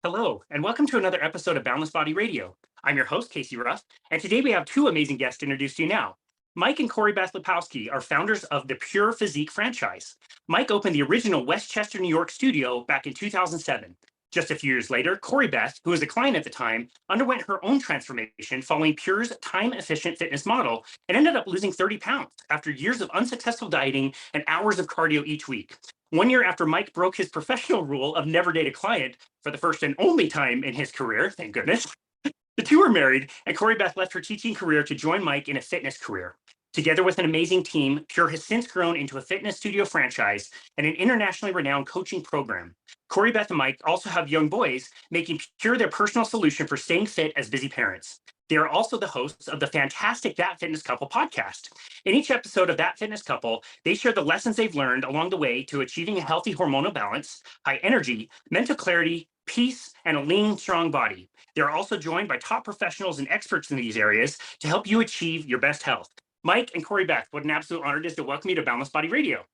Hello, and welcome to another episode of Boundless Body Radio. I'm your host, Casey Ruff, and today we have two amazing guests to introduce to you now. Mike and Corrie-Beth Lipowski are founders of the PURE PHYSIQUE franchise. Mike opened the original Westchester, New York studio back in 2007. Just a few years later, Corrie-Beth, who was a client at the time, underwent her own transformation following Pure's time-efficient fitness model and ended up losing 30 pounds after years of unsuccessful dieting and hours of cardio each week. 1 year after Mike broke his professional rule of never date a client for the first and only time in his career, thank goodness, the two were married, and Corrie-Beth left her teaching career to join Mike in a fitness career. Together with an amazing team, Pure has since grown into a fitness studio franchise and an internationally renowned coaching program. Corrie-Beth and Mike also have young boys, making Pure their personal solution for staying fit as busy parents. They are also the hosts of the fantastic That Fitness Couple podcast. In each episode of That Fitness Couple, they share the lessons they've learned along the way to achieving a healthy hormonal balance, high energy, mental clarity, peace, and a lean, strong body. They are also joined by top professionals and experts in these areas to help you achieve your best health. Mike and Corrie-Beth, what an absolute honor it is to welcome you to Boundless Body Radio.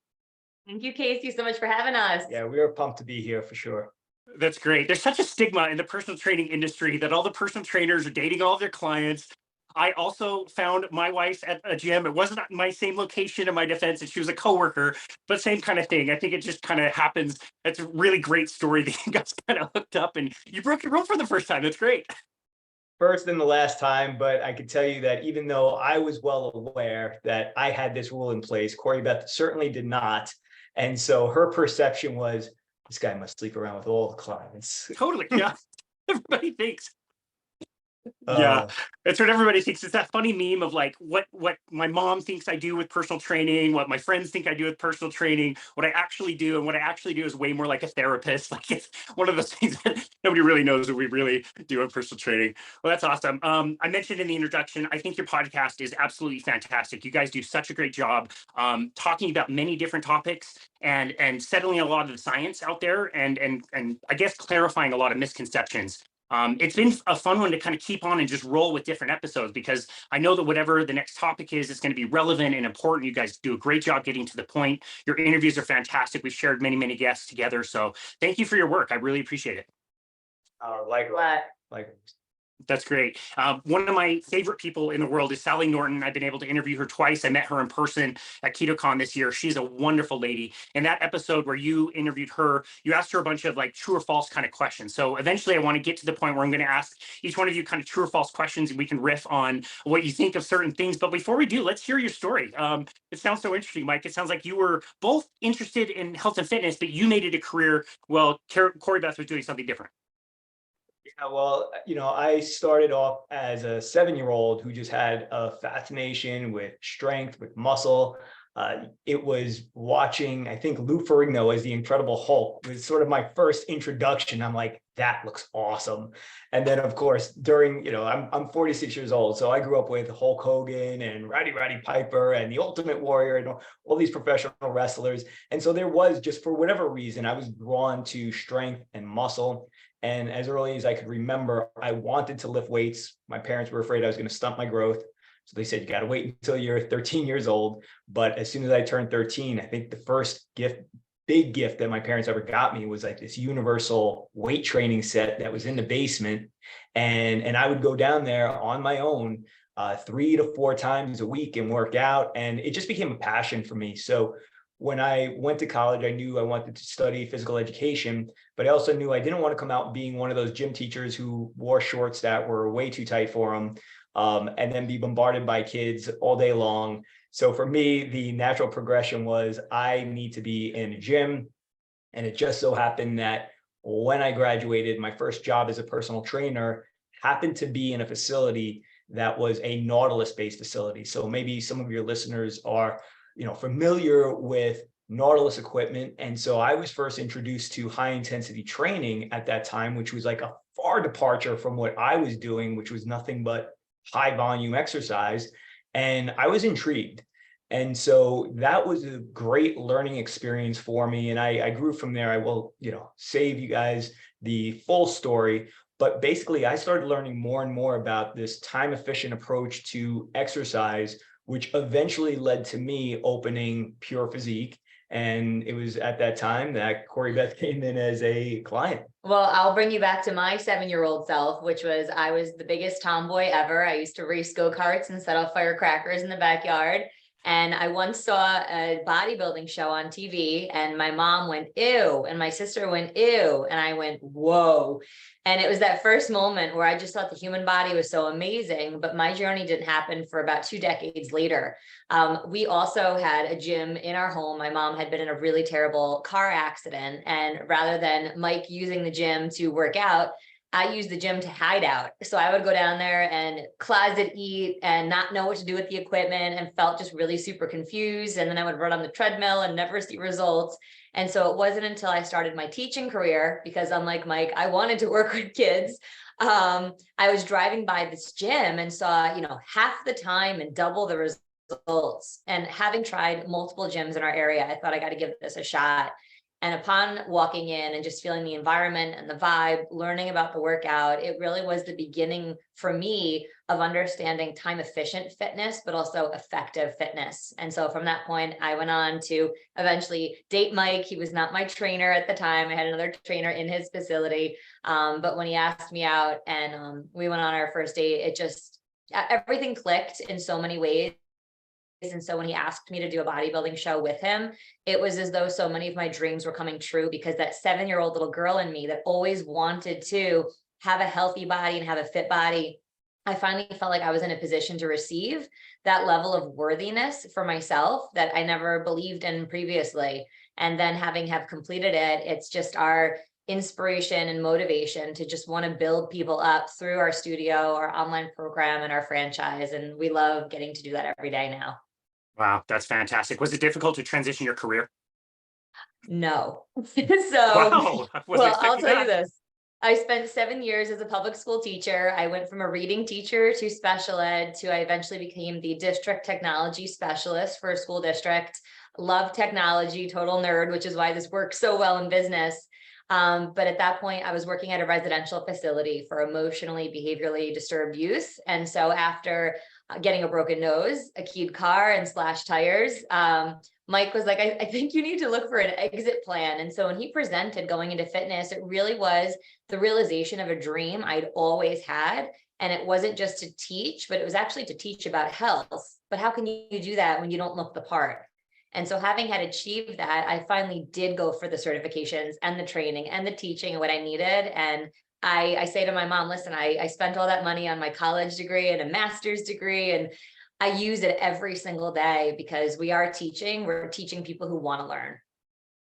Thank you, Casey, so much for having us. Yeah, we are pumped to be here for sure. That's great. There's such a stigma in the personal training industry that all the personal trainers are dating all of their clients. I also found my wife at a gym. It wasn't my same location in my defense, and she was a coworker, but same kind of thing. I think it just kind of happens. It's a really great story that you guys kind of hooked up and you broke your rule for the first time. That's great. First and the last time, but I can tell you that even though I was well aware that I had this rule in place, Corrie-Beth certainly did not. And so her perception was, this guy must sleep around with all the clients. Totally. Yeah. Everybody thinks. Yeah, that's what everybody thinks. It's that funny meme of like what my mom thinks I do with personal training, what my friends think I do with personal training, what I actually do, and what I actually do is way more like a therapist. Like it's one of those things that nobody really knows what we really do in personal training. Well, that's awesome. I mentioned in the introduction, I think your podcast is absolutely fantastic. You guys do such a great job talking about many different topics and settling a lot of the science out there and I guess clarifying a lot of misconceptions. It's been a fun one to kind of keep on and just roll with different episodes because I know that whatever the next topic is, it's going to be relevant and important. You guys do a great job getting to the point. Your interviews are fantastic. We've shared many, many guests together. So thank you for your work. I really appreciate it. Likewise. That's great. One of my favorite people in the world is Sally Norton. I've been able to interview her twice. I met her in person at KetoCon this year. She's a wonderful lady. In that episode where you interviewed her, you asked her a bunch of like true or false kind of questions. So eventually I want to get to the point where I'm going to ask each one of you kind of true or false questions and we can riff on what you think of certain things. But before we do, let's hear your story. It sounds so interesting, Mike. It sounds like you were both interested in health and fitness, but you made it a career while Corrie-Beth was doing something different. Yeah, well, I started off as a 7-year-old who just had a fascination with strength, with muscle. It was watching, I think, Lou Ferrigno as the Incredible Hulk was sort of my first introduction. I'm like, that looks awesome. And then, of course, during, I'm 46 years old. So I grew up with Hulk Hogan and Roddy Piper and the Ultimate Warrior and all these professional wrestlers. And so there was just, for whatever reason, I was drawn to strength and muscle. And as early as I could remember, I wanted to lift weights. My parents were afraid I was going to stunt my growth. So they said, you got to wait until you're 13 years old. But as soon as I turned 13, I think the first big gift that my parents ever got me was like this universal weight training set that was in the basement. And I would go down there on my own 3 to 4 times a week and work out. And it just became a passion for me. So when I went to college, I knew I wanted to study physical education, but I also knew I didn't want to come out being one of those gym teachers who wore shorts that were way too tight for them, and then be bombarded by kids all day long. So for me, the natural progression was I need to be in a gym. And it just so happened that when I graduated, my first job as a personal trainer happened to be in a facility that was a Nautilus-based facility. So maybe some of your listeners are familiar with Nautilus equipment. And so I was first introduced to high intensity training at that time, which was like a far departure from what I was doing, which was nothing but high volume exercise. And I was intrigued. And so that was a great learning experience for me. And I grew from there. I will, save you guys the full story. But basically, I started learning more and more about this time efficient approach to exercise, which eventually led to me opening Pure Physique. And it was at that time that Corrie-Beth came in as a client. Well, I'll bring you back to my 7-year-old self, which was I was the biggest tomboy ever. I used to race go-karts and set off firecrackers in the backyard. And I once saw a bodybuilding show on TV and my mom went, ew. And my sister went, ew. And I went, whoa. And it was that first moment where I just thought the human body was so amazing, but my journey didn't happen for about 2 decades later. We also had a gym in our home. My mom had been in a really terrible car accident. And rather than Mike using the gym to work out, I used the gym to hide out. So I would go down there and closet eat and not know what to do with the equipment and felt just really super confused. And then I would run on the treadmill and never see results. And so it wasn't until I started my teaching career, because unlike Mike, I wanted to work with kids. I was driving by this gym and saw, half the time and double the results. And having tried multiple gyms in our area, I thought I got to give this a shot. And upon walking in and just feeling the environment and the vibe, learning about the workout, it really was the beginning for me of understanding time efficient fitness, but also effective fitness. And so from that point, I went on to eventually date Mike. He was not my trainer at the time. I had another trainer in his facility. But when he asked me out and we went on our first date, it just, everything clicked in so many ways. And so when he asked me to do a bodybuilding show with him, it was as though so many of my dreams were coming true, because that 7-year-old little girl in me that always wanted to have a healthy body and have a fit body, I finally felt like I was in a position to receive that level of worthiness for myself that I never believed in previously. And then having completed it, it's just our inspiration and motivation to just want to build people up through our studio, our online program, and our franchise. And we love getting to do that every day now. Wow, that's fantastic. Was it difficult to transition your career? No. Wow, I wasn't Well, I'll expecting tell you that. this. I spent 7 years as a public school teacher. I went from a reading teacher to special ed to I eventually became the district technology specialist for a school district. Love technology, total nerd, which is why this works so well in business. But at that point, I was working at a residential facility for emotionally, behaviorally disturbed youth. And so after getting a broken nose, a keyed car, and slashed tires, Mike was like, I think you need to look for an exit plan. And so when he presented going into fitness, it really was the realization of a dream I'd always had. And it wasn't just to teach, but it was actually to teach about health. But how can you do that when you don't look the part? And so having had achieved that, I finally did go for the certifications and the training and the teaching and what I needed. And I say to my mom, listen, I spent all that money on my college degree and a master's degree, and I use it every single day because we're teaching people who want to learn.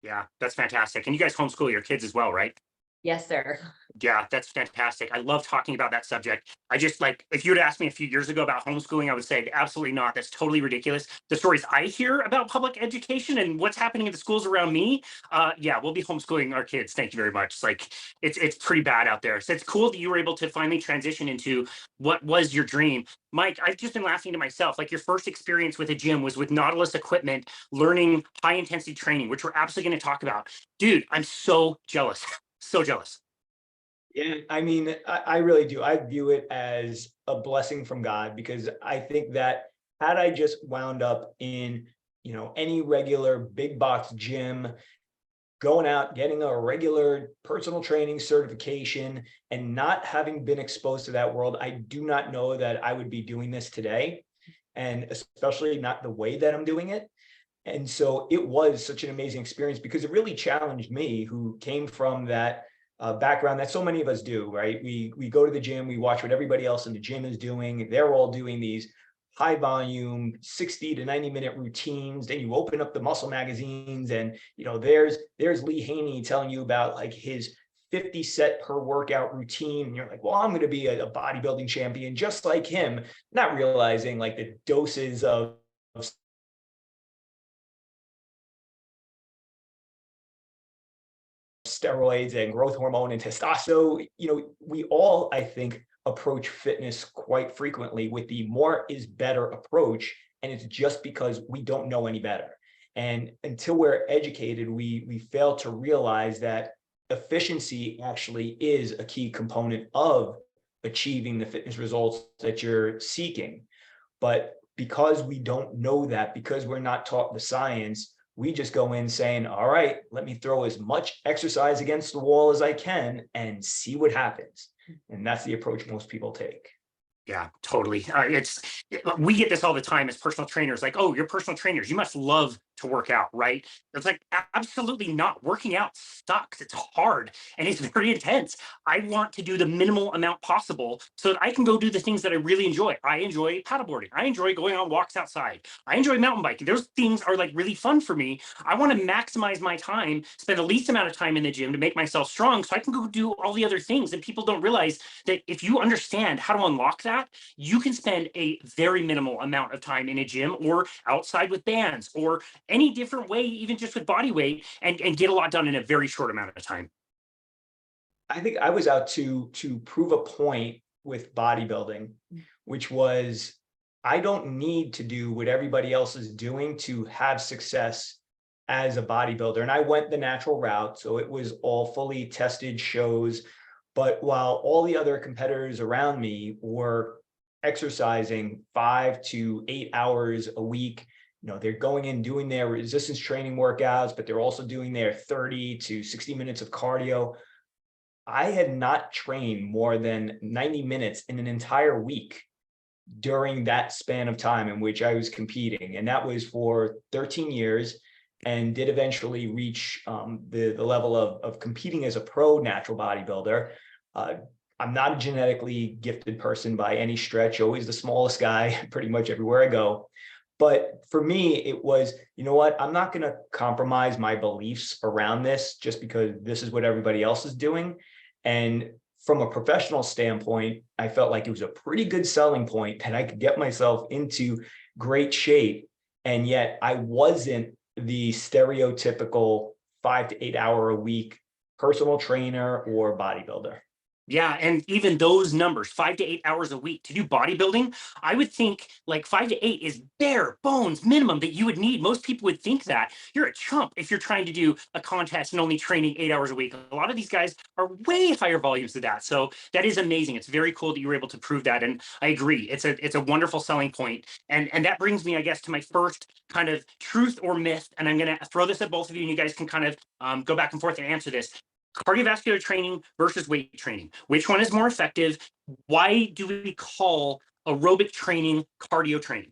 Yeah, that's fantastic. And you guys homeschool your kids as well, right? Yes, sir. Yeah, that's fantastic. I love talking about that subject. I just like, if you had asked me a few years ago about homeschooling, I would say absolutely not. That's totally ridiculous. The stories I hear about public education and what's happening in the schools around me, yeah, we'll be homeschooling our kids. Thank you very much. It's like, it's pretty bad out there. So it's cool that you were able to finally transition into what was your dream. Mike, I've just been laughing to myself. Like, your first experience with a gym was with Nautilus equipment, learning high intensity training, which we're absolutely going to talk about. Dude, I'm so jealous. So jealous. Yeah, I mean, I really do. I view it as a blessing from God, because I think that had I just wound up in, any regular big box gym, going out, getting a regular personal training certification and not having been exposed to that world, I do not know that I would be doing this today, and especially not the way that I'm doing it. And so it was such an amazing experience because it really challenged me, who came from that background that so many of us do, right? We go to the gym, we watch what everybody else in the gym is doing. They're all doing these high volume 60 to 90-minute routines. Then you open up the muscle magazines and there's Lee Haney telling you about like his 50 set per workout routine. And you're like, well, I'm going to be a bodybuilding champion just like him, not realizing like the doses of steroids and growth hormone and testosterone. We all, I think, approach fitness quite frequently with the more is better approach. And it's just because we don't know any better. And until we're educated, we fail to realize that efficiency actually is a key component of achieving the fitness results that you're seeking. But because we don't know that, because we're not taught the science, We just go in saying, all right, let me throw as much exercise against the wall as I can and see what happens. And that's the approach most people take. Yeah, totally. We get this all the time as personal trainers, like, oh, you're personal trainers, you must love to work out, right? It's like, absolutely not. Working out sucks. It's hard and it's very intense. I want to do the minimal amount possible so that I can go do the things that I really enjoy. I enjoy paddleboarding. I enjoy going on walks outside. I enjoy mountain biking. Those things are like really fun for me. I want to maximize my time, spend the least amount of time in the gym to make myself strong so I can go do all the other things. And people don't realize that if you understand how to unlock that, you can spend a very minimal amount of time in a gym or outside with bands or any different way, even just with body weight, and get a lot done in a very short amount of time. I think I was out to prove a point with bodybuilding, which was I don't need to do what everybody else is doing to have success as a bodybuilder. And I went the natural route. So it was all fully tested shows. But while all the other competitors around me were exercising 5 to 8 hours a week, they're going in doing their resistance training workouts, but they're also doing their 30 to 60 minutes of cardio. I had not trained more than 90 minutes in an entire week during that span of time in which I was competing. And that was for 13 years, and did eventually reach the level of competing as a pro natural bodybuilder. I'm not a genetically gifted person by any stretch, always the smallest guy pretty much everywhere I go. But for me, it was, you know what, I'm not going to compromise my beliefs around this just because this is what everybody else is doing. And from a professional standpoint, I felt like it was a pretty good selling point that I could get myself into great shape. And yet I wasn't the stereotypical 5 to 8 hour a week personal trainer or bodybuilder. Yeah, and even those numbers, 5 to 8 hours a week to do bodybuilding, I would think like 5 to 8 is bare bones minimum that you would need. Most people would think that you're a chump if you're trying to do a contest and only training 8 hours a week. A lot of these guys are way higher volumes than that. So that is amazing. It's very cool that you were able to prove that. And I agree. It's a wonderful selling point. And that brings me, I guess, to my first kind of truth or myth. And I'm going to throw this at both of you, and you guys can kind of go back and forth and answer this. Cardiovascular training versus weight training. Which one is more effective? Why do we call aerobic training cardio training?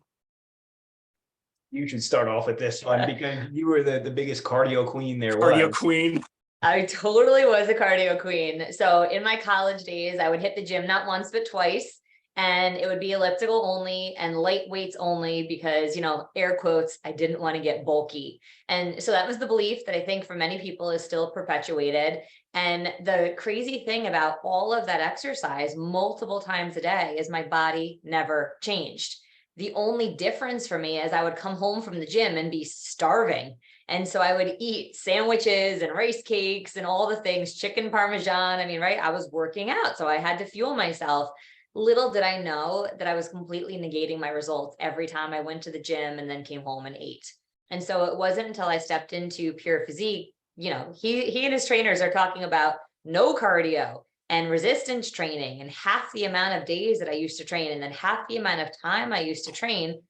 You should start off with this one because you were the biggest cardio queen there Cardio was. queen. I totally was a cardio queen. So in my college days, I would hit the gym not once, but twice. And it would be elliptical only and light weights only because, air quotes, I didn't want to get bulky. And so that was the belief that I think for many people is still perpetuated. And the crazy thing about all of that exercise multiple times a day is my body never changed. The only difference for me is I would come home from the gym and be starving. And so I would eat sandwiches and rice cakes and all the things, chicken parmesan. I mean, right? I was working out, so I had to fuel myself. Little did I know that I was completely negating my results every time I went to the gym and then came home and ate. And so it wasn't until I stepped into Pure Physique, he and his trainers are talking about no cardio and resistance training and half the amount of days that I used to train and then half the amount of time I used to train.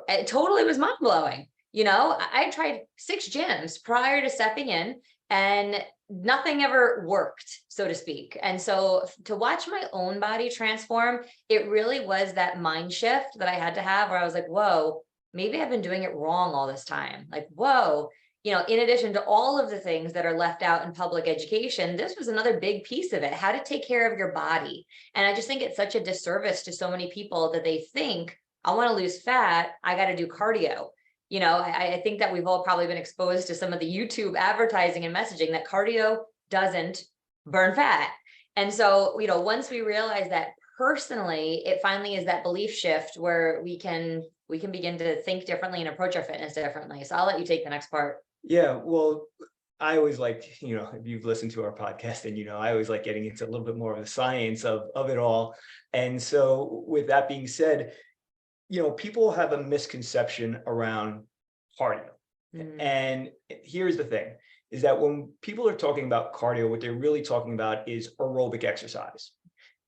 It totally was mind blowing. I tried 6 gyms prior to stepping in and nothing ever worked, so to speak. And so to watch my own body transform, it really was that mind shift that I had to have where I was like, whoa, maybe I've been doing it wrong all this time. Like, whoa, in addition to all of the things that are left out in public education, this was another big piece of it, how to take care of your body. And I just think it's such a disservice to so many people that they think, I want to lose fat, I got to do cardio. I think that we've all probably been exposed to some of the YouTube advertising and messaging that cardio doesn't burn fat. And so, once we realize that personally, it finally is that belief shift where we can begin to think differently and approach our fitness differently. So I'll let you take the next part. Yeah, well, I always like, if you've listened to our podcast, and I always like getting into a little bit more of the science of it all. And so with that being said, people have a misconception around cardio. And here's the thing, is that when people are talking about cardio, what they're really talking about is aerobic exercise.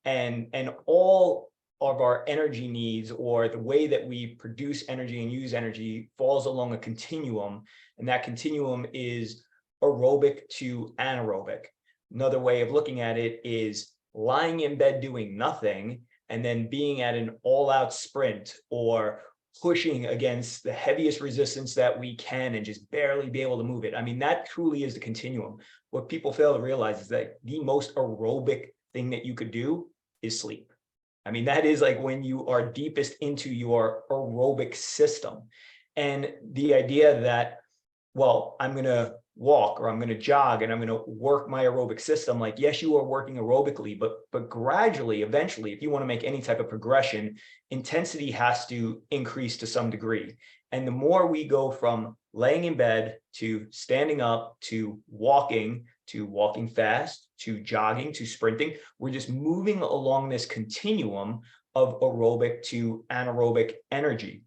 And all of our energy needs, or the way that we produce energy and use energy, falls along a continuum. And that continuum is aerobic to anaerobic. Another way of looking at it is lying in bed doing nothing and then being at an all-out sprint, or pushing against the heaviest resistance that we can and just barely be able to move it. I mean, that truly is the continuum. What people fail to realize is that the most aerobic thing that you could do is sleep. I mean, that is like when you are deepest into your aerobic system. And the idea that, well, I'm going to walk or I'm going to jog and I'm going to work my aerobic system. Like, yes, you are working aerobically, but gradually, eventually, if you want to make any type of progression, intensity has to increase to some degree. And the more we go from laying in bed to standing up to walking fast to jogging to sprinting, we're just moving along this continuum of aerobic to anaerobic energy.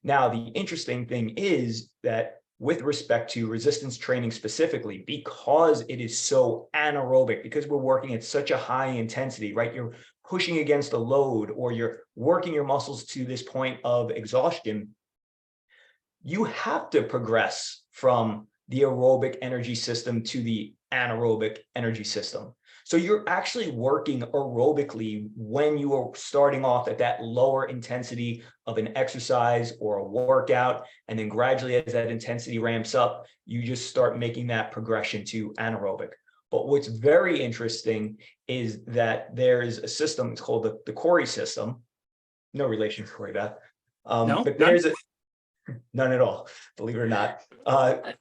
Now, the interesting thing is that with respect to resistance training specifically, because it is so anaerobic, because we're working at such a high intensity, right? You're pushing against a load, or you're working your muscles to this point of exhaustion. You have to progress from the aerobic energy system to the anaerobic energy system. So you're actually working aerobically when you are starting off at that lower intensity of an exercise or a workout. And then gradually, as that intensity ramps up, you just start making that progression to anaerobic. But what's very interesting is that there is a system, it's called the Corrie system. No relation to Corrie-Beth. No, but there's none at all, believe it or not.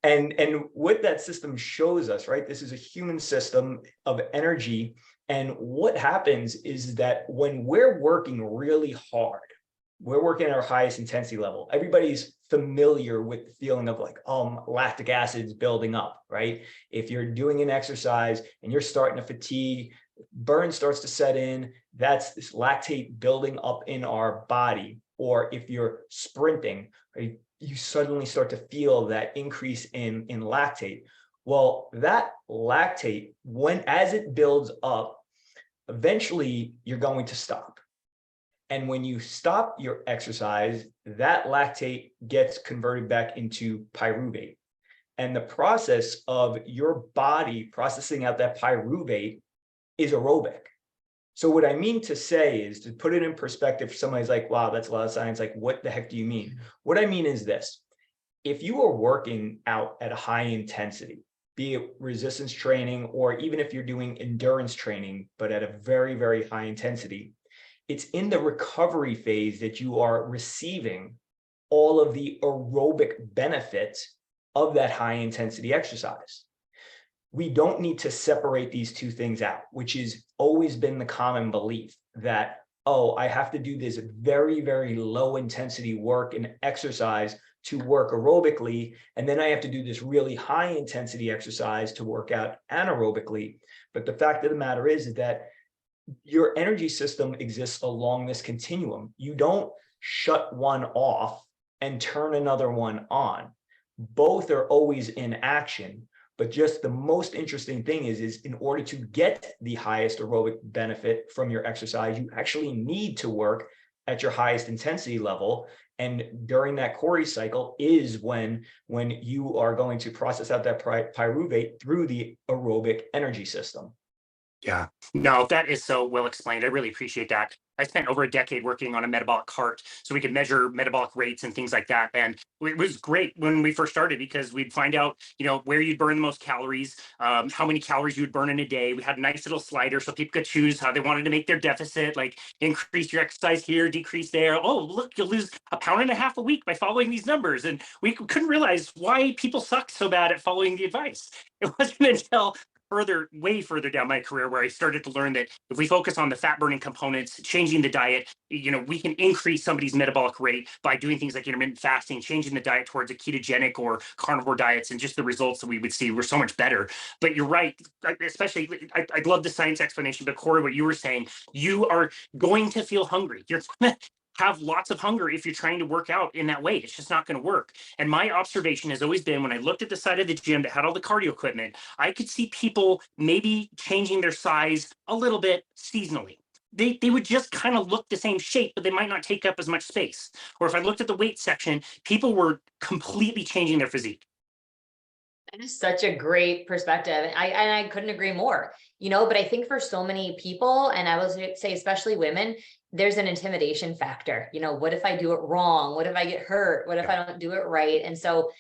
And what that system shows us, right? This is a human system of energy. And what happens is that when we're working really hard, we're working at our highest intensity level. Everybody's familiar with the feeling of like, lactic acid's building up, right? If you're doing an exercise and you're starting to fatigue, burn starts to set in, that's this lactate building up in our body. Or if you're sprinting, right, you suddenly start to feel that increase in lactate. Well, that lactate, as it builds up, eventually you're going to stop. And when you stop your exercise, that lactate gets converted back into pyruvate. And the process of your body processing out that pyruvate is aerobic. So what I mean to say is, to put it in perspective, for somebody's like, wow, that's a lot of science. Like, what the heck do you mean? What I mean is this: if you are working out at a high intensity, be it resistance training, or even if you're doing endurance training, but at a very, very high intensity, it's in the recovery phase that you are receiving all of the aerobic benefits of that high intensity exercise. We don't need to separate these two things out, which has always been the common belief that, oh, I have to do this very, very low intensity work and exercise to work aerobically, and then I have to do this really high intensity exercise to work out anaerobically. But the fact of the matter is that your energy system exists along this continuum. You don't shut one off and turn another one on. Both are always in action. But just the most interesting thing is in order to get the highest aerobic benefit from your exercise, you actually need to work at your highest intensity level. And during that Corrie cycle is when you are going to process out that pyruvate through the aerobic energy system. Yeah, no, that is so well explained. I really appreciate that. I spent over a decade working on a metabolic cart so we could measure metabolic rates and things like that. And it was great when we first started, because we'd find out, where you'd burn the most calories, how many calories you'd burn in a day. We had a nice little slider so people could choose how they wanted to make their deficit, like increase your exercise here, decrease there. Oh, look, you'll lose 1.5 pounds a week by following these numbers. And we couldn't realize why people suck so bad at following the advice. It wasn't until way further down my career where I started to learn that if we focus on the fat burning components, changing the diet, we can increase somebody's metabolic rate by doing things like intermittent fasting, changing the diet towards a ketogenic or carnivore diets, and just the results that we would see were so much better. But you're right, especially, I love the science explanation, but Corey, what you were saying, you are going to feel hungry. You're going to have lots of hunger if you're trying to work out in that way. It's just not going to work. And my observation has always been, when I looked at the side of the gym that had all the cardio equipment, I could see people maybe changing their size a little bit seasonally. they would just kind of look the same shape, but they might not take up as much space. Or if I looked at the weight section, people were completely changing their physique. That is such a great perspective. And I couldn't agree more, but I think for so many people, and I will say, especially women, there's an intimidation factor. What if I do it wrong? What if I get hurt? What if I don't do it right? And so,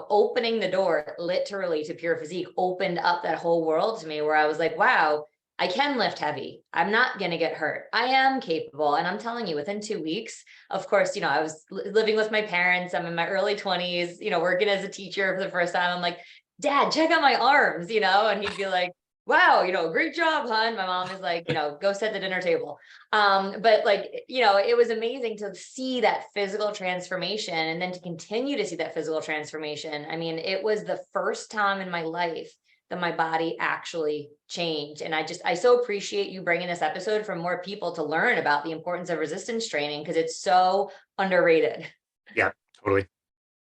opening the door literally to Pure Physique opened up that whole world to me where I was like, wow, I can lift heavy. I'm not going to get hurt. I am capable. And I'm telling you, within 2 weeks, of course, I was living with my parents. I'm in my early 20s, working as a teacher for the first time. I'm like, Dad, check out my arms, and he'd be like, wow, great job, hon. My mom is like, go set the dinner table. But like, it was amazing to see that physical transformation and then to continue to see that physical transformation. I mean, it was the first time in my life that my body actually changed. And I so appreciate you bringing this episode for more people to learn about the importance of resistance training because it's so underrated. Yeah, totally.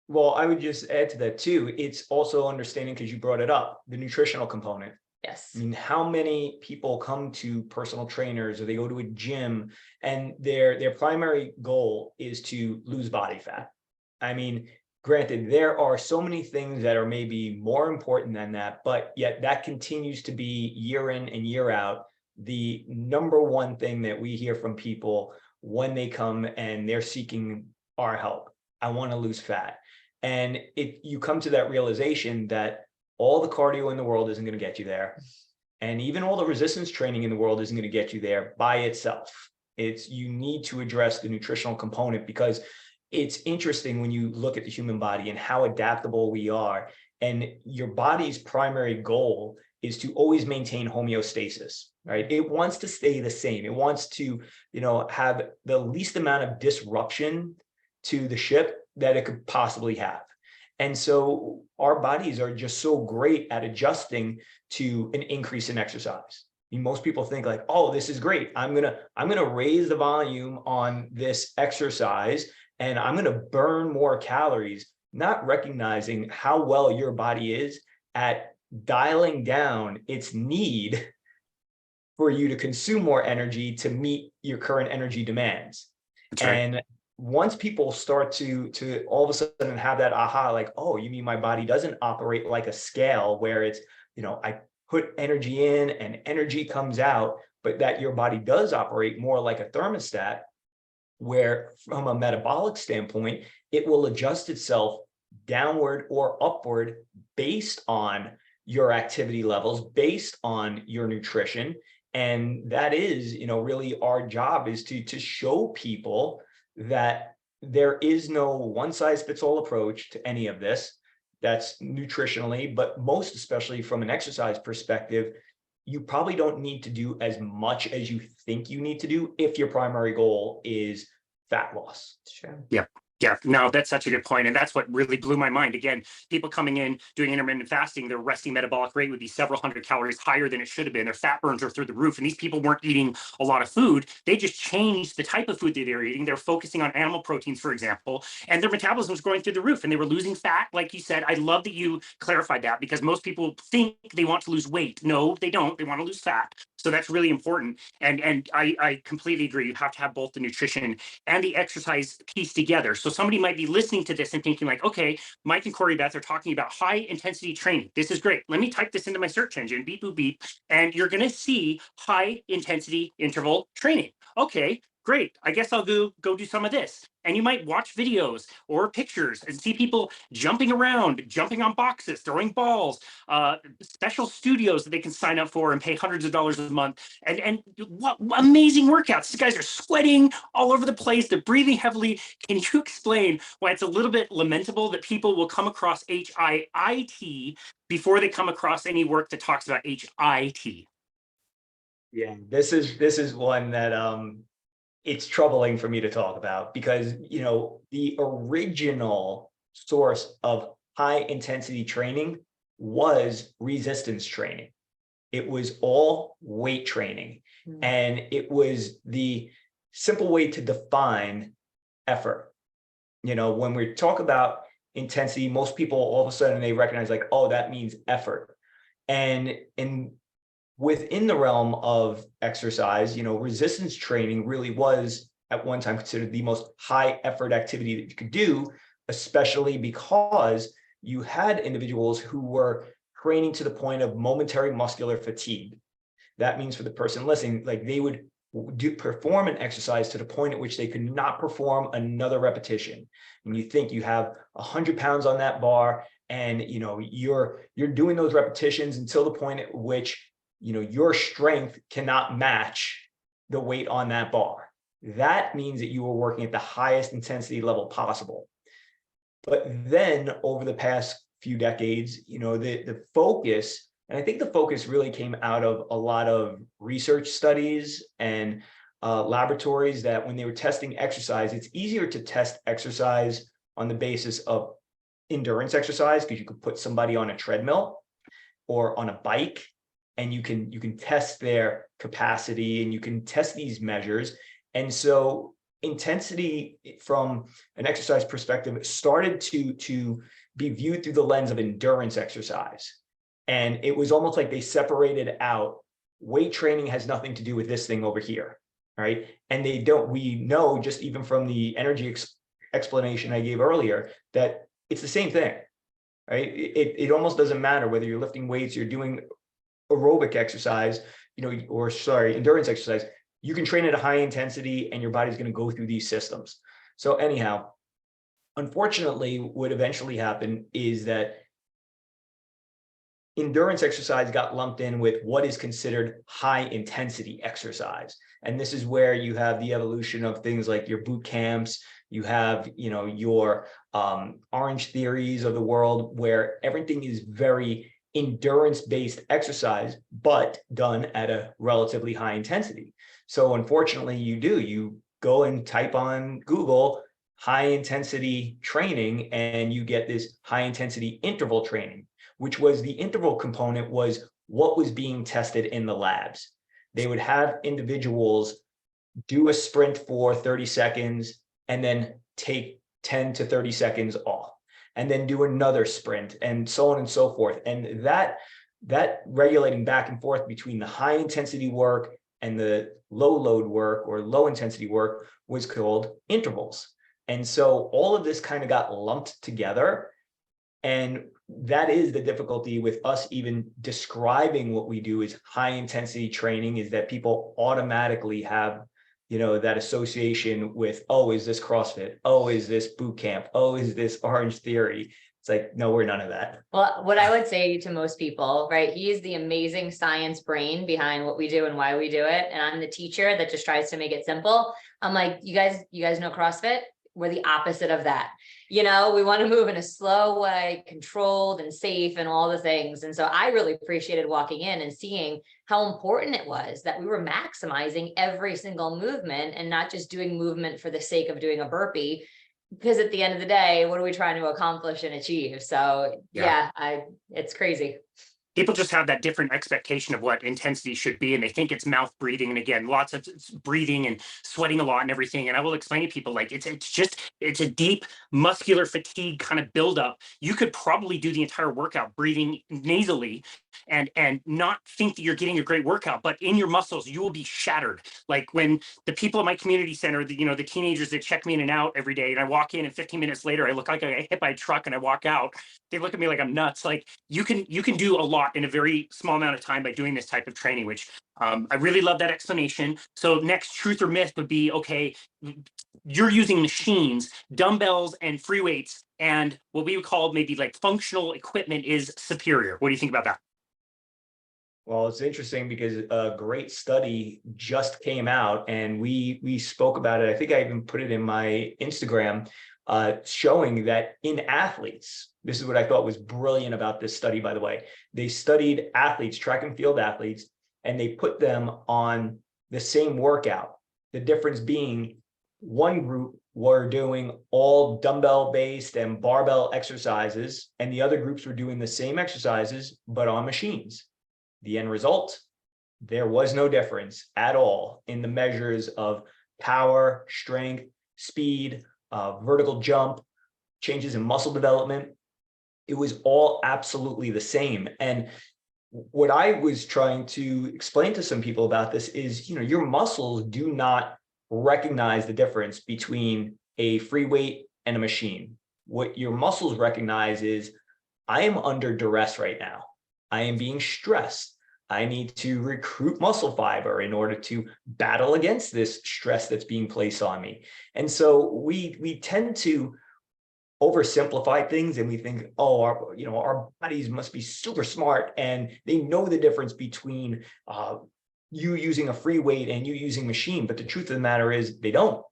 Well, I would just add to that too. It's also understanding, because you brought it up, the nutritional component. Yes. I mean, how many people come to personal trainers or they go to a gym and their primary goal is to lose body fat? I mean, granted, there are so many things that are maybe more important than that, but yet that continues to be year in and year out the number one thing that we hear from people when they come and they're seeking our help. I want to lose fat. And if you come to that realization that all the cardio in the world isn't going to get you there, and even all the resistance training in the world isn't going to get you there by itself. You need to address the nutritional component, because it's interesting when you look at the human body and how adaptable we are. And your body's primary goal is to always maintain homeostasis, right? It wants to stay the same. It wants to, have the least amount of disruption to the ship that it could possibly have. And so our bodies are just so great at adjusting to an increase in exercise. I mean, most people think like, oh, this is great. I'm gonna raise the volume on this exercise and I'm gonna burn more calories, not recognizing how well your body is at dialing down its need for you to consume more energy to meet your current energy demands. That's right. And once people start to all of a sudden have that aha, like, oh, you mean my body doesn't operate like a scale where it's, I put energy in and energy comes out, but that your body does operate more like a thermostat, where from a metabolic standpoint, it will adjust itself downward or upward based on your activity levels, based on your nutrition. And that is, really our job is to show people that there is no one size fits all approach to any of this. That's nutritionally, but most especially from an exercise perspective, you probably don't need to do as much as you think you need to do if your primary goal is fat loss. Sure. Yeah. Yeah, no, that's such a good point. And that's what really blew my mind. Again, people coming in doing intermittent fasting, their resting metabolic rate would be several hundred calories higher than it should have been. Their fat burns are through the roof. And these people weren't eating a lot of food. They just changed the type of food that they were eating. They're focusing on animal proteins, for example, and their metabolism was going through the roof and they were losing fat. Like you said, I love that you clarified that, because most people think they want to lose weight. No, they don't. They want to lose fat. So that's really important. And I completely agree. You have to have both the nutrition and the exercise piece together. So somebody might be listening to this and thinking like, okay, Mike and Corrie-Beth are talking about high intensity training. This is great. Let me type this into my search engine, beep, boop, beep, and you're going to see high intensity interval training. Okay, great. I guess I'll go do some of this. And you might watch videos or pictures and see people jumping around, jumping on boxes, throwing balls, special studios that they can sign up for and pay hundreds of dollars a month. And what amazing workouts. These guys are sweating all over the place. They're breathing heavily. Can you explain why it's a little bit lamentable that people will come across HIIT before they come across any work that talks about HIT? Yeah, this is one that it's troubling for me to talk about, because the original source of high intensity training was resistance training. It was all weight training, and it was the simple way to define effort. When we talk about intensity, most people all of a sudden they recognize like, oh, that means effort. And within the realm of exercise, resistance training really was at one time considered the most high effort activity that you could do, especially because you had individuals who were training to the point of momentary muscular fatigue. That means for the person listening, like they would perform an exercise to the point at which they could not perform another repetition. And you think you have 100 pounds on that bar, and you're doing those repetitions until the point at which your strength cannot match the weight on that bar. That means that you are working at the highest intensity level possible. But then over the past few decades, the focus, and I think the focus really came out of a lot of research studies and laboratories, that when they were testing exercise, it's easier to test exercise on the basis of endurance exercise, because you could put somebody on a treadmill or on a bike, and you can test their capacity, and you can test these measures. And so intensity from an exercise perspective started to be viewed through the lens of endurance exercise. And it was almost like they separated out, weight training has nothing to do with this thing over here, right? And we know just even from the energy explanation I gave earlier, that it's the same thing, right? It almost doesn't matter whether you're lifting weights, you're doing aerobic exercise, endurance exercise. You can train at a high intensity and your body's going to go through these systems. So anyhow, unfortunately, what eventually happened is that endurance exercise got lumped in with what is considered high intensity exercise. And this is where you have the evolution of things like your boot camps, you have, your Orange Theories of the world, where everything is very endurance-based exercise, but done at a relatively high intensity. So unfortunately, you go and type on Google high intensity training, and you get this high intensity interval training, which was the interval component was what was being tested in the labs. They would have individuals do a sprint for 30 seconds and then take 10 to 30 seconds off, and then do another sprint, and so on and so forth. And that regulating back and forth between the high intensity work and the low load work or low intensity work was called intervals. And so all of this kind of got lumped together. And that is the difficulty with us even describing what we do as high intensity training, is that people automatically have, that association with, oh, is this CrossFit? Oh, is this boot camp? Oh, is this Orange Theory? It's like, no, we're none of that. Well, what I would say to most people, right? He's the amazing science brain behind what we do and why we do it. And I'm the teacher that just tries to make it simple. I'm like, you guys know CrossFit? We're the opposite of that. We want to move in a slow way, controlled and safe and all the things. And so I really appreciated walking in and seeing how important it was that we were maximizing every single movement and not just doing movement for the sake of doing a burpee. Because at the end of the day, what are we trying to accomplish and achieve? So yeah, it's crazy. People just have that different expectation of what intensity should be, and they think it's mouth breathing. And again, lots of breathing and sweating a lot and everything. And I will explain to people, like, it's a deep muscular fatigue kind of buildup. You could probably do the entire workout breathing nasally and not think that you're getting a great workout, but in your muscles, you will be shattered. Like when the people at my community center, the teenagers that check me in and out every day, and I walk in and 15 minutes later, I look like I got hit by a truck and I walk out, they look at me like I'm nuts. Like you can do a lot in a very small amount of time by doing this type of training, which I really love that explanation. So next, truth or myth would be, okay, you're using machines, dumbbells and free weights, and what we would call maybe like functional equipment is superior. What do you think about that? Well, it's interesting because a great study just came out, and we spoke about it. I think I even put it in my Instagram, showing that in athletes, this is what I thought was brilliant about this study, by the way. They studied athletes, track and field athletes, and they put them on the same workout. The difference being one group were doing all dumbbell based and barbell exercises, and the other groups were doing the same exercises, but on machines. The end result, there was no difference at all in the measures of power, strength, speed, vertical jump, changes in muscle development. It was all absolutely the same. And what I was trying to explain to some people about this is, your muscles do not recognize the difference between a free weight and a machine. What your muscles recognize is, I am under duress right now. I am being stressed. I need to recruit muscle fiber in order to battle against this stress that's being placed on me. And so we tend to oversimplify things, and we think, oh, our bodies must be super smart and they know the difference between you using a free weight and you using machine. But the truth of the matter is they don't.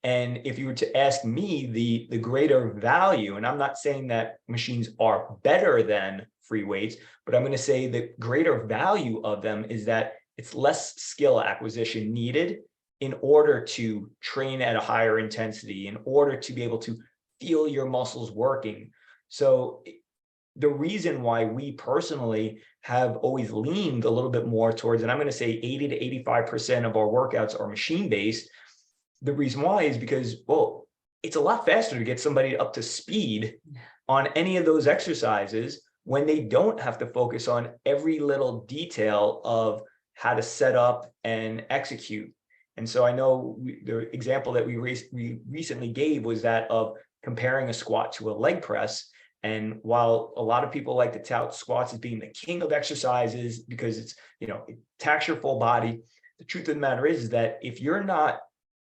And if you were to ask me the greater value, and I'm not saying that machines are better than free weights, but I'm going to say the greater value of them is that it's less skill acquisition needed in order to train at a higher intensity, in order to be able to feel your muscles working. So the reason why we personally have always leaned a little bit more towards, and I'm going to say 80 to 85% of our workouts are machine-based. The reason why is because, well, it's a lot faster to get somebody up to speed on any of those exercises when they don't have to focus on every little detail of how to set up and execute. And so I know the example that we recently gave was that of comparing a squat to a leg press. And while a lot of people like to tout squats as being the king of exercises because it's, it taxes your full body, the truth of the matter is that if you're not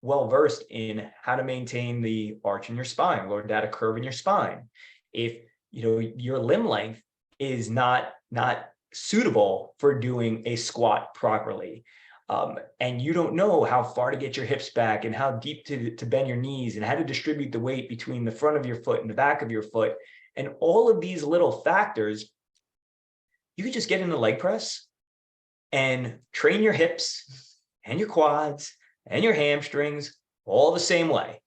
well-versed in how to maintain the arch in your spine, learn how to curve in your spine, if your limb length is not suitable for doing a squat properly, and you don't know how far to get your hips back and how deep to bend your knees and how to distribute the weight between the front of your foot and the back of your foot, and all of these little factors, you could just get in the leg press and train your hips and your quads and your hamstrings all the same way.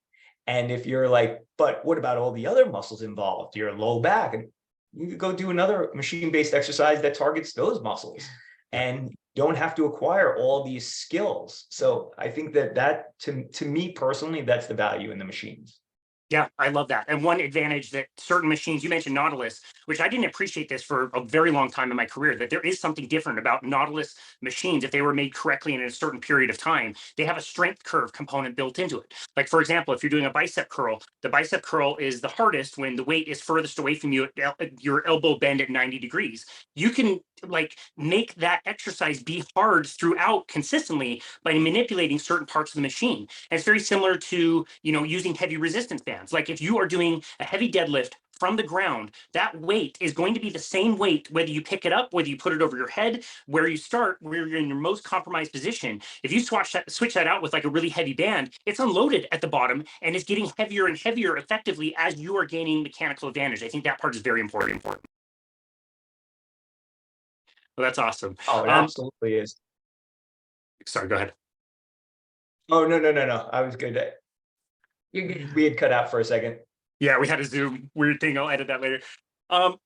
And if you're like, but what about all the other muscles involved? Your low back, and you could go do another machine-based exercise that targets those muscles and don't have to acquire all these skills. So I think that to me personally, that's the value in the machines. Yeah, I love that. And one advantage that certain machines, you mentioned Nautilus, which I didn't appreciate this for a very long time in my career, that there is something different about Nautilus machines if they were made correctly and in a certain period of time. They have a strength curve component built into it. Like, for example, if you're doing a bicep curl, the bicep curl is the hardest when the weight is furthest away from you at your elbow bend at 90 degrees. You can make that exercise be hard throughout consistently by manipulating certain parts of the machine. And it's very similar to, using heavy resistance bands. Like if you are doing a heavy deadlift from the ground, that weight is going to be the same weight, whether you pick it up, whether you put it over your head, where you start, where you're in your most compromised position. If you switch that out with like a really heavy band, it's unloaded at the bottom and is getting heavier and heavier effectively as you are gaining mechanical advantage. I think that part is very important. Well, that's awesome. Oh, it absolutely is. Sorry, go ahead. Oh, no. I was good. You're good. We had cut out for a second. Yeah, we had a Zoom weird thing. I'll edit that later.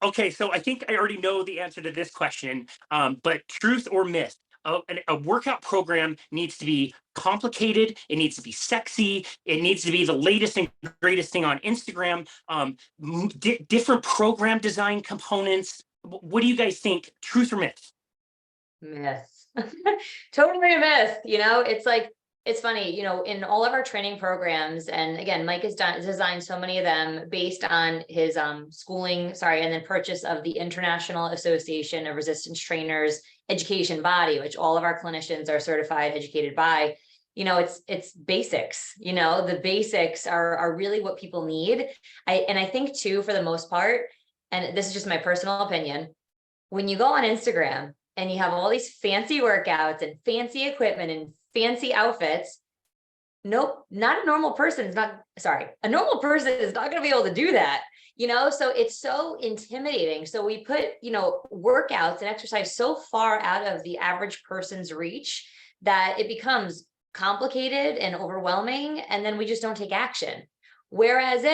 Okay, so I think I already know the answer to this question, but truth or myth? A workout program needs to be complicated. It needs to be sexy. It needs to be the latest and greatest thing on Instagram. Different program design components. What do you guys think? Truth or myth? Myth. Totally a myth. It's like, it's funny, in all of our training programs, and again, Mike has designed so many of them based on his schooling, and then purchase of the International Association of Resistance Trainers education body, which all of our clinicians are certified, educated by. It's basics. The basics are really what people need. I think too, for the most part, and this is just my personal opinion, when you go on Instagram and you have all these fancy workouts and fancy equipment and fancy outfits, nope, not a normal person is not, a normal person is not going to be able to do that, so it's so intimidating. So we put, workouts and exercise so far out of the average person's reach that it becomes complicated and overwhelming, and then we just don't take action. Whereas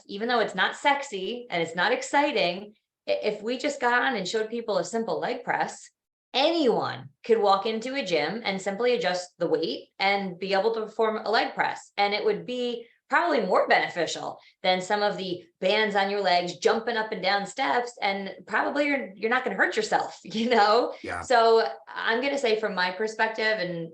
even though it's not sexy and it's not exciting, if we just got on and showed people a simple leg press, anyone could walk into a gym and simply adjust the weight and be able to perform a leg press. And it would be probably more beneficial than some of the bands on your legs, jumping up and down steps, and probably you're not going to hurt yourself, you know? Yeah. So I'm going to say from my perspective, and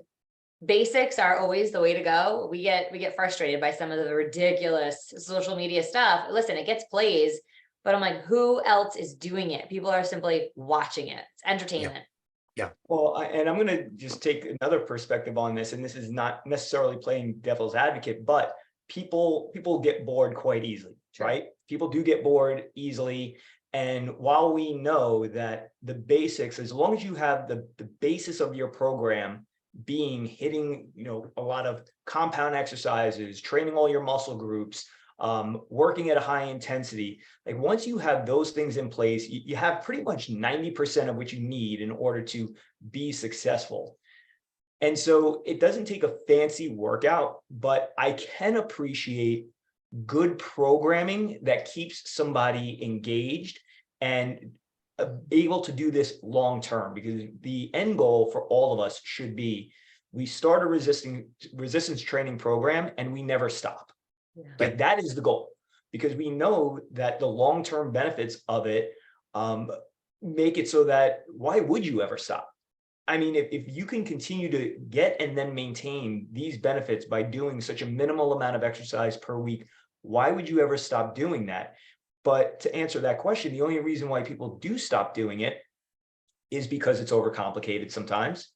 basics are always the way to go. We get frustrated by some of the ridiculous social media stuff. Listen, it gets plays, but I'm like, who else is doing it? People are simply watching it. It's entertainment. Yeah. Well, and I'm going to just take another perspective on this, and this is not necessarily playing devil's advocate, but people get bored quite easily, Sure. right? People do get bored easily. And while we know that the basics, as long as you have the basis of your program being hitting, a lot of compound exercises, training all your muscle groups, working at a high intensity, like once you have those things in place, you have pretty much 90% of what you need in order to be successful. And so it doesn't take a fancy workout, but I can appreciate good programming that keeps somebody engaged and able to do this long term, because the end goal for all of us should be we start a resistance training program and we never stop. Yeah. Like that is the goal, because we know that the long-term benefits of it make it so that why would you ever stop? I mean, if you can continue to get and then maintain these benefits by doing such a minimal amount of exercise per week, why would you ever stop doing that? But to answer that question, the only reason why people do stop doing it is because it's overcomplicated sometimes,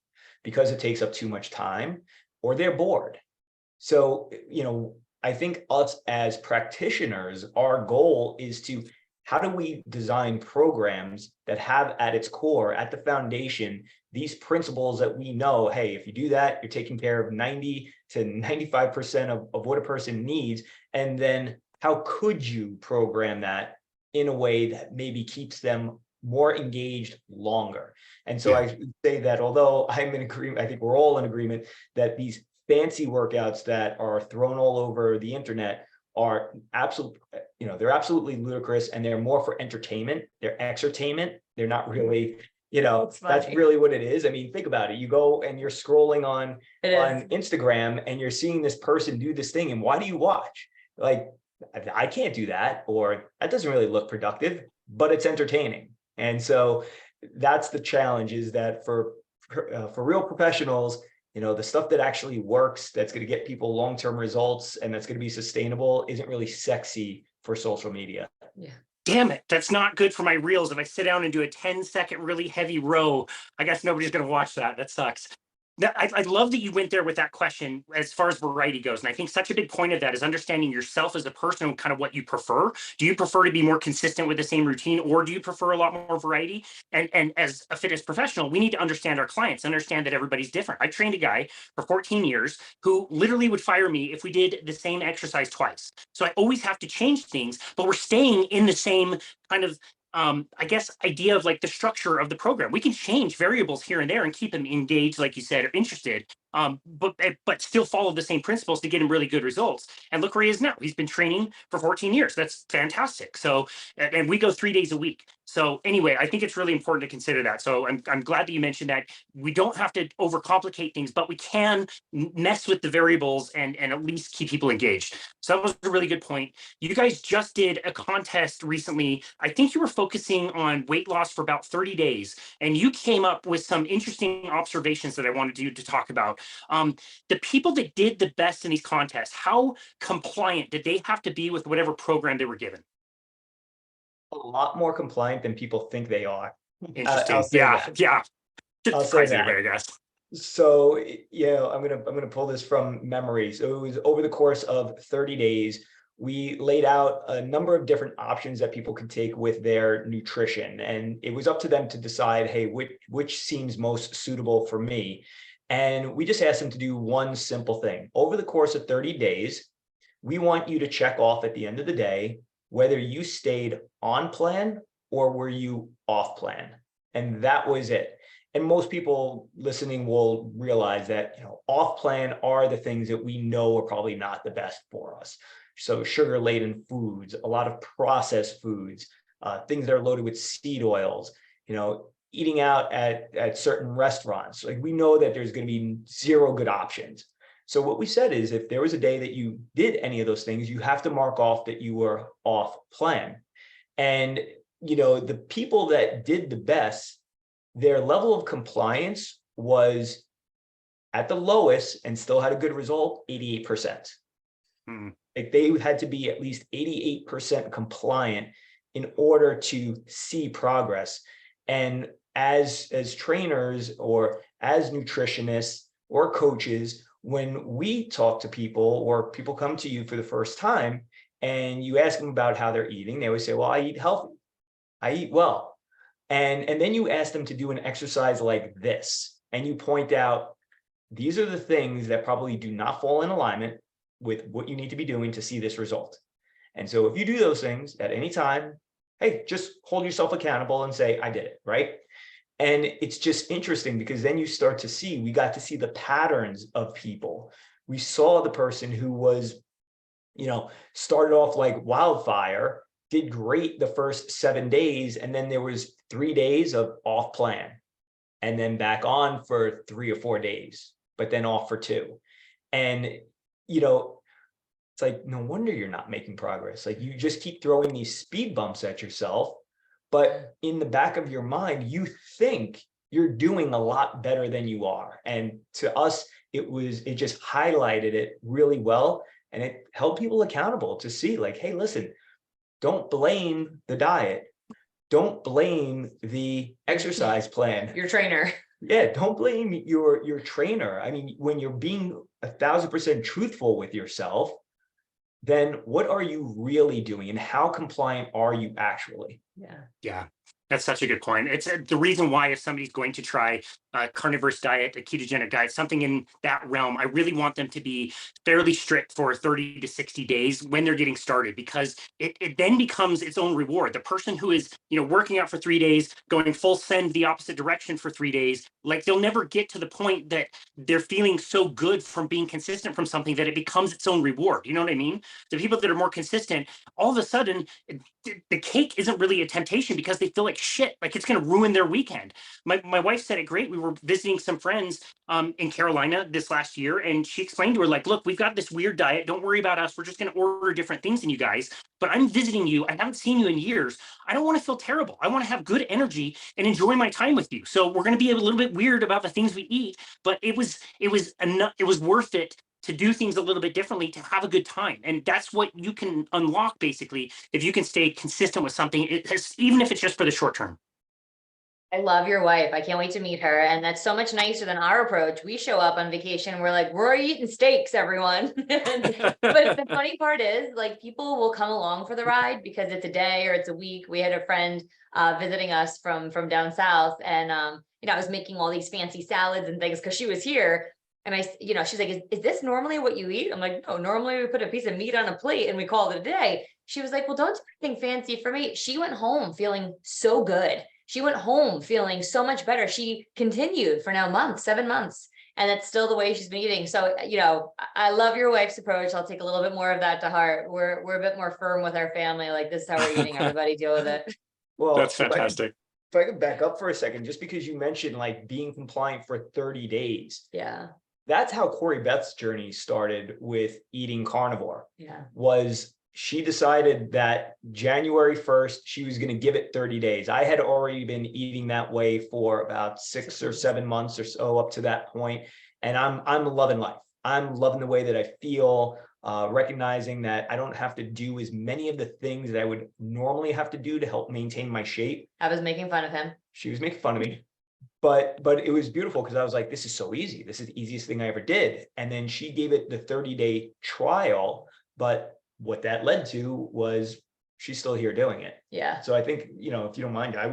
because it takes up too much time, or they're bored. So, I think us as practitioners, our goal is to, how do we design programs that have at its core, at the foundation, these principles that we know, hey, if you do that, you're taking care of 90 to 95% of what a person needs. And then how could you program that in a way that maybe keeps them more engaged longer? And so I say that although I'm in agreement, I think we're all in agreement that these fancy workouts that are thrown all over the internet are they're absolutely ludicrous, and they're more for entertainment. They're exertainment. They're not really, that's really what it is. I mean, think about it. You go and you're scrolling on Instagram and you're seeing this person do this thing. And why do you watch? Like, I can't do that, or that doesn't really look productive, but it's entertaining. And so that's the challenge, is that for real professionals, the stuff that actually works, that's going to get people long-term results and that's going to be sustainable, isn't really sexy for social media. Yeah. Damn it, that's not good for my reels. If I sit down and do a 10-second really heavy row, I guess nobody's going to watch that. That sucks. Now, I love that you went there with that question as far as variety goes. And I think such a big point of that is understanding yourself as a person and kind of what you prefer. Do you prefer to be more consistent with the same routine, or do you prefer a lot more variety? And as a fitness professional, we need to understand our clients, understand that everybody's different. I trained a guy for 14 years who literally would fire me if we did the same exercise twice. So I always have to change things, but we're staying in the same kind of I guess, idea of like the structure of the program. We can change variables here and there and keep them engaged, like you said, or interested, but still follow the same principles to get him really good results. And look where he is now. He's been training for 14 years. That's fantastic. So, and we go 3 days a week. So anyway, I think it's really important to consider that. So I'm glad that you mentioned that. We don't have to overcomplicate things, but we can mess with the variables and at least keep people engaged. So that was a really good point. You guys just did a contest recently. I think you were focusing on weight loss for about 30 days, and you came up with some interesting observations that I wanted you to talk about. The people that did the best in these contests, how compliant did they have to be with whatever program they were given? A lot more compliant than people think they are. Interesting. Yeah. I'll say Surprising, that. I guess. So, I'm gonna pull this from memory. So it was over the course of 30 days. We laid out a number of different options that people could take with their nutrition, and it was up to them to decide, hey, which seems most suitable for me. And we just asked them to do one simple thing. Over the course of 30 days, we want you to check off at the end of the day whether you stayed on plan or were you off plan. And that was it. And most people listening will realize that, off plan are the things that we know are probably not the best for us. So sugar-laden foods, a lot of processed foods, things that are loaded with seed oils, eating out at certain restaurants. Like, we know that there's going to be zero good options. So what we said is if there was a day that you did any of those things, you have to mark off that you were off plan. And, the people that did the best, their level of compliance was at the lowest and still had a good result, 88%. Like they had to be at least 88% compliant in order to see progress. And as trainers or as nutritionists or coaches, when we talk to people or people come to you for the first time and you ask them about how they're eating, they always say, well, I eat healthy, I eat well. And then you ask them to do an exercise like this, and you point out, these are the things that probably do not fall in alignment with what you need to be doing to see this result. And so if you do those things at any time, hey, just hold yourself accountable and say, I did it, right? And it's just interesting because then you start to see, we got to see the patterns of people. We saw the person who was, started off like wildfire, did great the first 7 days, and then there was 3 days of off plan, and then back on for 3 or 4 days, but then off for 2. And, it's like, no wonder you're not making progress. Like you just keep throwing these speed bumps at yourself, but in the back of your mind, you think you're doing a lot better than you are. And to us, it just highlighted it really well. And it held people accountable to see like, hey, listen, don't blame the diet. Don't blame the exercise plan. Your trainer. Yeah, don't blame your trainer. I mean, when you're being 1,000% truthful with yourself, then what are you really doing and how compliant are you actually? Yeah, that's such a good point. It's the reason why if somebody's going to try a carnivorous diet, a ketogenic diet, something in that realm, I really want them to be fairly strict for 30 to 60 days when they're getting started, because it then becomes its own reward. The person who is, working out for 3 days, going full send the opposite direction for 3 days, like they'll never get to the point that they're feeling so good from being consistent from something that it becomes its own reward. You know what I mean? The people that are more consistent, all of a sudden, the cake isn't really a temptation because they feel like shit, like it's going to ruin their weekend. My wife said it great. We were visiting some friends in Carolina this last year, and she explained to her, like, look, we've got this weird diet. Don't worry about us. We're just going to order different things than you guys. But I'm visiting you. I haven't seen you in years. I don't want to feel terrible. I want to have good energy and enjoy my time with you. So we're going to be a little bit weird about the things we eat, but it was enough. It was worth it to do things a little bit differently, to have a good time. And that's what you can unlock, basically, if you can stay consistent with something, even if it's just for the short term. I love your wife. I can't wait to meet her. And that's so much nicer than our approach. We show up on vacation. We're like, we're eating steaks, everyone. But the funny part is, like, people will come along for the ride because it's a day or it's a week. We had a friend visiting us from down south, and I was making all these fancy salads and things because she was here. And she's like, is this normally what you eat? I'm like, no, normally we put a piece of meat on a plate and we call it a day. She was like, well, don't do anything fancy for me. She went home feeling so good. She went home feeling so much better. She continued for now months, 7 months, and that's still the way she's been eating. So, I love your wife's approach. I'll take a little bit more of that to heart. We're a bit more firm with our family. Like, this is how we're eating. Everybody deal with it. Well, that's fantastic. If I could back up for a second, just because you mentioned like being compliant for 30 days. Yeah. That's how Corrie-Beth's journey started with eating carnivore. Yeah. Was she decided that January 1st, she was going to give it 30 days. I had already been eating that way for about 6 or 7 months or so up to that point. And I'm loving life. I'm loving the way that I feel, recognizing that I don't have to do as many of the things that I would normally have to do to help maintain my shape. I was making fun of him. She was making fun of me. But it was beautiful because I was like, this is so easy. This is the easiest thing I ever did. And then she gave it the 30-day trial. But what that led to was she's still here doing it. Yeah. So I think, if you don't mind, I'm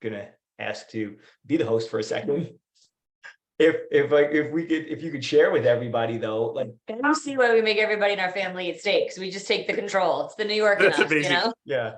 going to ask to be the host for a second. If you could share with everybody though, like, I don't see why we make everybody in our family eat steaks. We just take the control. It's the New York in us, Yeah.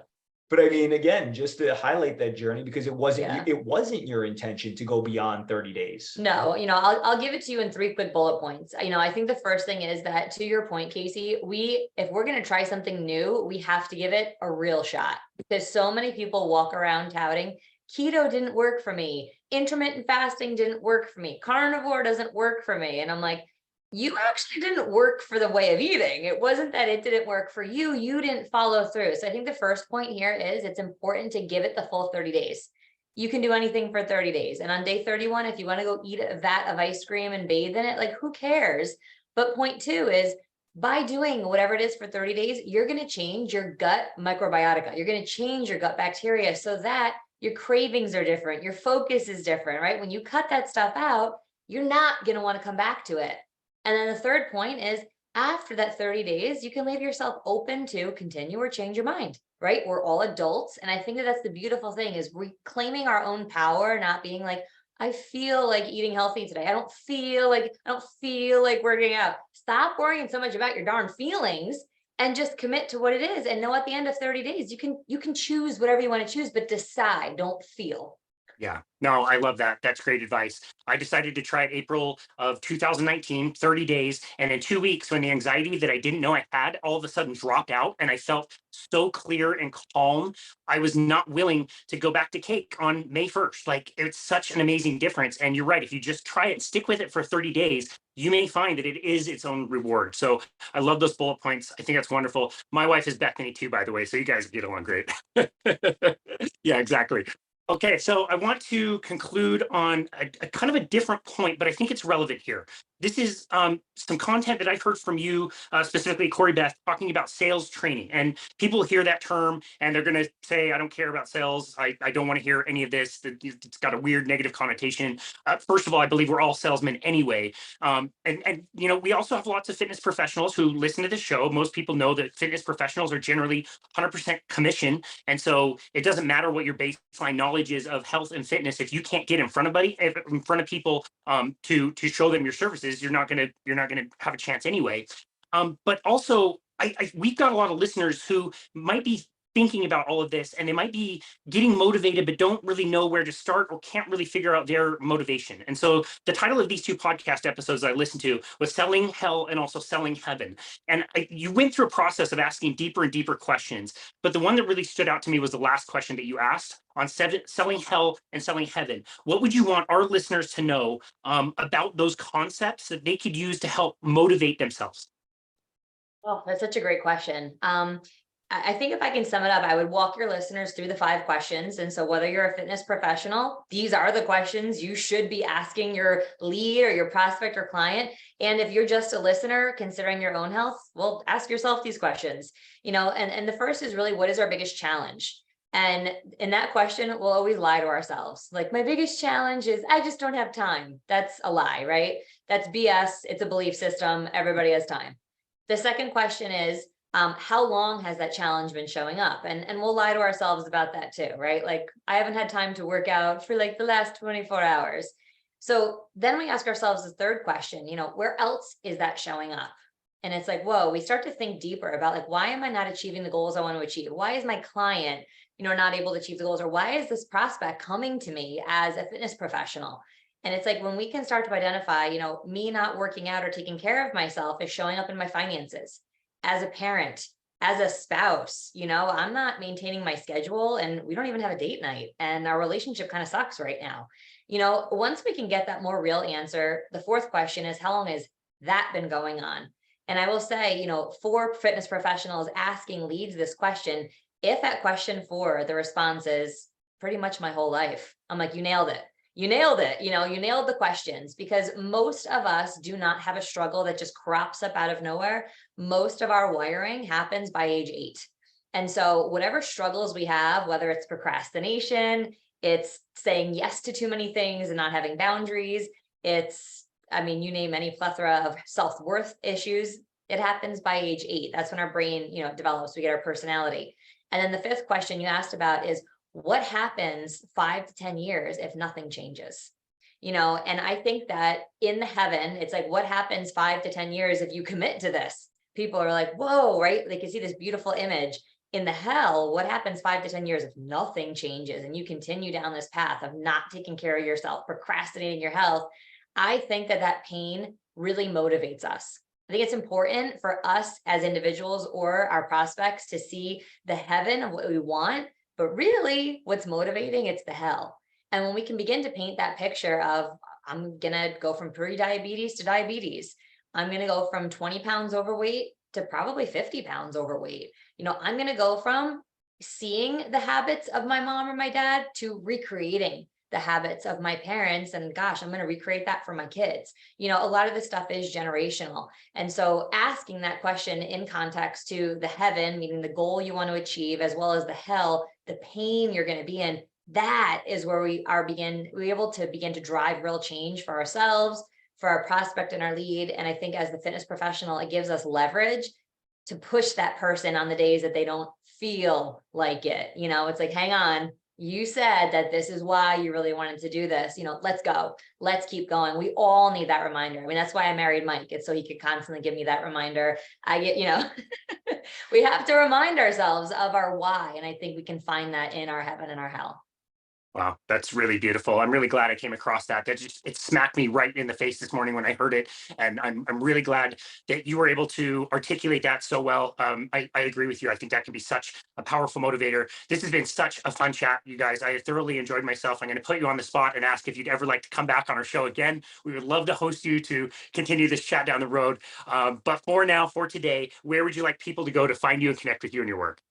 But I mean, again, just to highlight that journey, because it wasn't your intention to go beyond 30 days. No, I'll give it to you in 3 quick bullet points. I think the first thing is that, to your point, Casey, if we're going to try something new, we have to give it a real shot, because so many people walk around touting, keto didn't work for me. Intermittent fasting didn't work for me. Carnivore doesn't work for me. And I'm like, you actually didn't work for the way of eating. It wasn't that it didn't work for you. You didn't follow through. So I think the first point here is it's important to give it the full 30 days. You can do anything for 30 days. And on day 31, if you want to go eat a vat of ice cream and bathe in it, like who cares? But point two is by doing whatever it is for 30 days, you're going to change your gut microbiota. You're going to change your gut bacteria so that your cravings are different. Your focus is different, right? When you cut that stuff out, you're not going to want to come back to it. And then the third point is after that 30 days, you can leave yourself open to continue or change your mind, right? We're all adults. And I think that that's the beautiful thing is reclaiming our own power, not being like, I feel like eating healthy today. I don't feel like working out. Stop worrying so much about your darn feelings and just commit to what it is. And know at the end of 30 days, you can choose whatever you want to choose, but decide, don't feel. Yeah, no, I love that. That's great advice. I decided to try it April of 2019, 30 days. And in 2 weeks, when the anxiety that I didn't know I had all of a sudden dropped out and I felt so clear and calm, I was not willing to go back to cake on May 1st. Like it's such an amazing difference. And you're right. If you just try it, stick with it for 30 days, you may find that it is its own reward. So I love those bullet points. I think that's wonderful. My wife is Bethany too, by the way. So you guys get along great. Yeah, exactly. Okay, so I want to conclude on a kind of a different point, but I think it's relevant here. This is some content that I've heard from you, specifically Corrie-Beth, talking about sales training. And people hear that term and they're going to say, I don't care about sales. I don't want to hear any of this. It's got a weird negative connotation. First of all, I believe we're all salesmen anyway. And you know, we also have lots of fitness professionals who listen to this show. Most people know that fitness professionals are generally 100% commission. And so it doesn't matter what your baseline knowledge is of health and fitness. If you can't get in front of people to show them your services, you're not gonna have a chance anyway. But also, we've got a lot of listeners who might be thinking about all of this and they might be getting motivated but don't really know where to start or can't really figure out their motivation. And so the title of these two podcast episodes I listened to was Selling Hell and also Selling Heaven. And you went through a process of asking deeper and deeper questions, but the one that really stood out to me was the last question that you asked on selling hell and selling heaven. What would you want our listeners to know about those concepts that they could use to help motivate themselves? Oh, that's such a great question. I think if I can sum it up, I would walk your listeners through the 5 questions. And so whether you're a fitness professional, these are the questions you should be asking your lead or your prospect or client. And if you're just a listener considering your own health, well, ask yourself these questions, you know, and the first is really, what is our biggest challenge? And in that question, we'll always lie to ourselves. Like, my biggest challenge is I just don't have time. That's a lie, right? That's BS. It's a belief system. Everybody has time. The second question is, how long has that challenge been showing up? And we'll lie to ourselves about that too, right? Like, I haven't had time to work out for like the last 24 hours. So then we ask ourselves the third question, you know, where else is that showing up? And it's like, whoa, we start to think deeper about like, why am I not achieving the goals I want to achieve? Why is my client, you know, not able to achieve the goals? Or why is this prospect coming to me as a fitness professional? And it's like, when we can start to identify, you know, me not working out or taking care of myself is showing up in my finances. As a parent, as a spouse, you know, I'm not maintaining my schedule and we don't even have a date night and our relationship kind of sucks right now. You know, once we can get that more real answer, the fourth question is, how long has that been going on? And I will say, you know, for fitness professionals asking leads this question, if at question 4, the response is pretty much my whole life, I'm like, you nailed it. You nailed it. You know, you nailed the questions, because most of us do not have a struggle that just crops up out of nowhere. Most of our wiring happens by age 8. And so whatever struggles we have, whether it's procrastination, it's saying yes to too many things and not having boundaries, it's, I mean, you name any plethora of self-worth issues, it happens by age 8. That's when our brain, you know, develops, we get our personality. And then the 5th question you asked about is, what happens 5 to 10 years if nothing changes? You know, and I think that in the heaven, it's like, what happens 5 to 10 years if you commit to this? People are like, whoa, right? They can see this beautiful image. In the hell, what happens 5 to 10 years if nothing changes and you continue down this path of not taking care of yourself, procrastinating your health? I think that that pain really motivates us. I think it's important for us as individuals or our prospects to see the heaven of what we want. But really, what's motivating, it's the hell. And when we can begin to paint that picture of, I'm going to go from pre-diabetes to diabetes, I'm going to go from 20 pounds overweight to probably 50 pounds overweight. I'm going to go from seeing the habits of my mom or my dad to recreating the habits of my parents. And gosh, I'm going to recreate that for my kids. A lot of this stuff is generational. And so asking that question in context to the heaven, meaning the goal you want to achieve, as well as the hell, the pain you're going to be in, that is where we're able to begin to drive real change for ourselves, for our prospect and our lead. And I think as the fitness professional, it gives us leverage to push that person on the days that they don't feel like it. It's like, hang on, you said that this is why you really wanted to do this. Let's go. Let's keep going. We all need that reminder. I mean, that's why I married Mike. It's so he could constantly give me that reminder. I get, we have to remind ourselves of our why. And I think we can find that in our heaven and our hell. Wow, that's really beautiful. I'm really glad I came across that. It smacked me right in the face this morning when I heard it, and I'm really glad that you were able to articulate that so well. I agree with you. I think that can be such a powerful motivator. This has been such a fun chat, you guys. I thoroughly enjoyed myself. I'm going to put you on the spot and ask if you'd ever like to come back on our show again. We would love to host you to continue this chat down the road. But for now, for today, where would you like people to go to find you and connect with you and your work?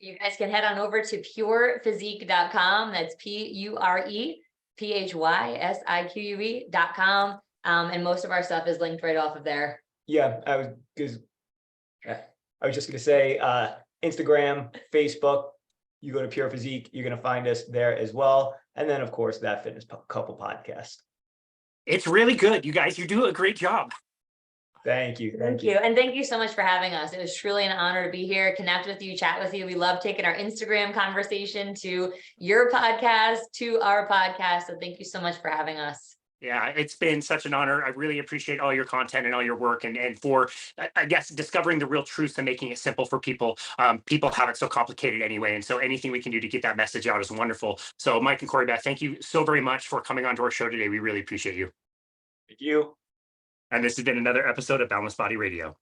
You guys can head on over to purephysique.com. That's PUREPHYSIQUE.com. And most of our stuff is linked right off of there. Yeah, I was just going to say Instagram, Facebook, you go to Pure Physique, you're going to find us there as well. And then, of course, that Fitness Couple podcast. It's really good. You guys, you do a great job. Thank you. Thank you. And thank you so much for having us. It was truly an honor to be here, connect with you, chat with you. We love taking our Instagram conversation to your podcast, to our podcast. So thank you so much for having us. Yeah, it's been such an honor. I really appreciate all your content and all your work, and for, I guess, discovering the real truths and making it simple for people. People have it so complicated anyway, and so anything we can do to get that message out is wonderful. So Mike and Corrie-Beth, thank you so very much for coming onto our show today. We really appreciate you. Thank you. And this has been another episode of Boundless Body Radio.